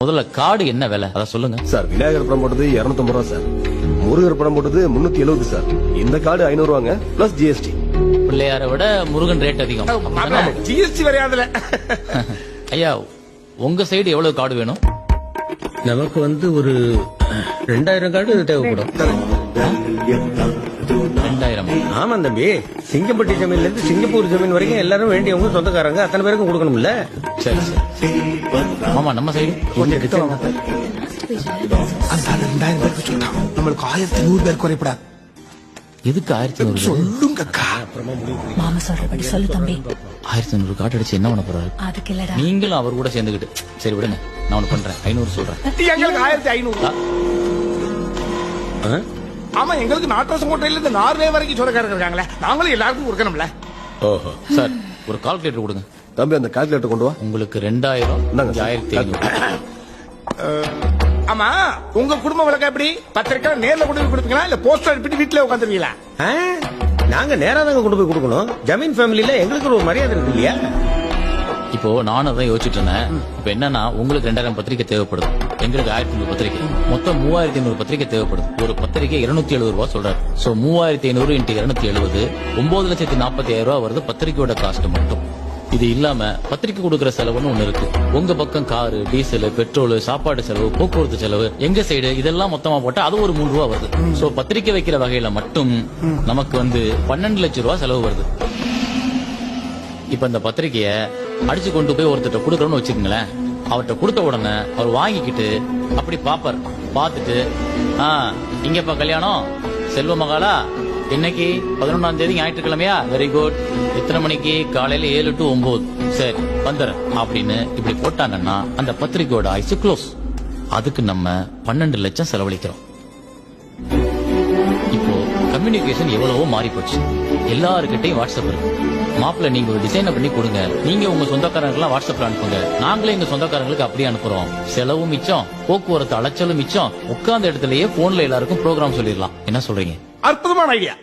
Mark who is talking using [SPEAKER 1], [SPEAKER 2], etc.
[SPEAKER 1] முதல்ல கார்டு என்ன விலை அத சொல்லுங்க
[SPEAKER 2] சார். விநாயகர் படம் போட்டது 250 ரூபா சார். முருகர் படம் போட்டது 370 சார். இந்த கார்டு 500 ரூபாங்க பிளஸ் ஜிஎஸ்டி.
[SPEAKER 1] பிள்ளையாரை விட முருகன் ரேட் அதிகம்.
[SPEAKER 3] ஜிஎஸ்டி வரையாதுல.
[SPEAKER 1] ஐயா உங்க சைடு எவ்வளவு கார்டு வேணும்?
[SPEAKER 4] நமக்கு ஒரு 2000 கார்டு தேவைப்படும்.
[SPEAKER 1] 2000.
[SPEAKER 4] ஆமா தம்பி, சிங்கம்பட்டி ஜமீன்ல இருந்து சிங்கப்பூர் ஜமீன் வரைக்கும் எல்லாரும் வேண்டியவங்க சொந்தக்காரங்க, அத்தனை பேருக்கும் கொடுக்கணும்ல.
[SPEAKER 1] சரி சரி. ஆமா நம்ம சைடு
[SPEAKER 3] அந்த 2000 பேருக்கு சொல்லிட்டான். நம்மளுக்கு 1100 பேர் குறைப்படாது.
[SPEAKER 1] எதுக்கு 1100?
[SPEAKER 3] சொல்லுங்கக்கா.
[SPEAKER 5] மாமா சொல்றபடி சொல்லு தம்பி.
[SPEAKER 1] 1100 கார்டு அடிச்சு என்ன பண்ண போறாரு?
[SPEAKER 5] அதுக்கு இல்லடா.
[SPEAKER 1] நீங்களும் அவர் கூட சேர்ந்துக்கிட்டு சரி விடுங்க, நான் ஒண்ணு பண்றேன். 500 சொல்றேன்.
[SPEAKER 3] எங்களுக்கு 1500. ஆமா, எங்களுக்கு நாட்டோசங்கோட்டையில இருந்து நார்வே வரைக்கும் சொந்தக்காரங்க இருக்காங்களே, நாங்களும் எல்லாருக்கும் கொடுக்கணும்ல.
[SPEAKER 4] ஓஹோ.
[SPEAKER 1] சார் ஒரு கால்குலேட்டர் கொடுங்க.
[SPEAKER 2] தம்பி அந்த கால்குலேட்டர் கொண்டு வா.
[SPEAKER 1] உங்களுக்கு 2000
[SPEAKER 2] இந்தாங்க சார்.
[SPEAKER 1] 1500.
[SPEAKER 3] ஆமா, உங்க குடும்ப வழக்கம் எப்படி? பத்திரிக்கை நேர்ல கொண்டு போய் கொடுப்பீங்களா இல்ல போஸ்டர் அனுப்பிட்டு வீட்டுல உட்காந்துருவீங்களா?
[SPEAKER 4] நாங்க நேரா தாங்க கொண்டு போய் கொடுக்கணும். ஜமீன் ஃபேமிலில எங்களுக்கு ஒரு மரியாதை இருக்கு இல்லையா?
[SPEAKER 1] இப்போ நானும் தான் யோசிச்சுட்டு இருந்தேன். இப்ப என்னன்னா உங்களுக்கு 2000 பத்திரிக்கை தேவைப்படுது, எங்களுக்கு 1500 பத்திரிக்கை, மொத்தம் 3500 பத்திரிக்கை தேவைப்படுது. ஒரு பத்திரிக்கை 270 ரூபாய் சொல்றாரு. சோ 3500 × 270 9,40,000 ரூபாய் வருது பத்திரிக்கையோட காஸ்ட் மட்டும். இது இல்லாம பத்திரிக்கை கொடுக்கற செலவுன்னு ஒண்ணு இருக்கு. உங்க பக்கம் காரு, டீசல், பெட்ரோல், சாப்பாடு செலவு, போக்குவரத்து செலவு, எங்க சைடு இதெல்லாம் மொத்தமா போட்டா அது ஒரு 3 ரூபாய் வருது. சோ பத்திரிக்கை வைக்கிற வகையில மட்டும் நமக்கு 12 லட்சம் ரூபாய் செலவு வருது. இப்ப இந்த பத்திரிக்கைய அடிச்சு கொண்டு போய் ஒருத்தர் கொடுக்கறோம்னு வச்சுக்கோங்களேன். அவர்கிட்ட கொடுத்த உடனே அவர் வாங்கிக்கிட்டு அப்படி பாப்பார். பார்த்துட்டு இங்கப்பா கல்யாணம் செல்வ மகாலா, இன்னைக்கு 11ஆம் தேதி ஞாயிற்றுக்கிழமையா, வெரி குட், எத்தனை மணிக்கு? காலையில 7 to 9. சரி வந்துடுறேன் அப்படின்னு இப்படி போட்டாங்கன்னா அந்த பத்திரிக்கையோட ஆயுசு க்ளோஸ். அதுக்கு நம்ம 12 லட்சம் செலவழிக்கிறோம். இப்போ கம்யூனிகேஷன் எவ்வளவோ மாறி போச்சு. எல்லாருக்கிட்டையும் வாட்ஸ்அப் இருக்கு. மாப்பிள்ள நீங்க ஒரு டிசைனை பண்ணி கொடுங்க, நீங்க உங்க சொந்தக்காரங்களுக்கு வாட்ஸ்அப்ல அனுப்புங்க, நாங்களே எங்க சொந்தக்காரங்களுக்கு அப்படியே அனுப்புறோம். செலவும் மிச்சம், போக்குவரத்து அலைச்சலும் மிச்சம். உட்கார்ந்த இடத்துலயே போன்ல எல்லாருக்கும் ப்ரோக்ராம் சொல்லிடலாம். என்ன சொல்றீங்க?
[SPEAKER 3] அற்புதமான ஐடியா.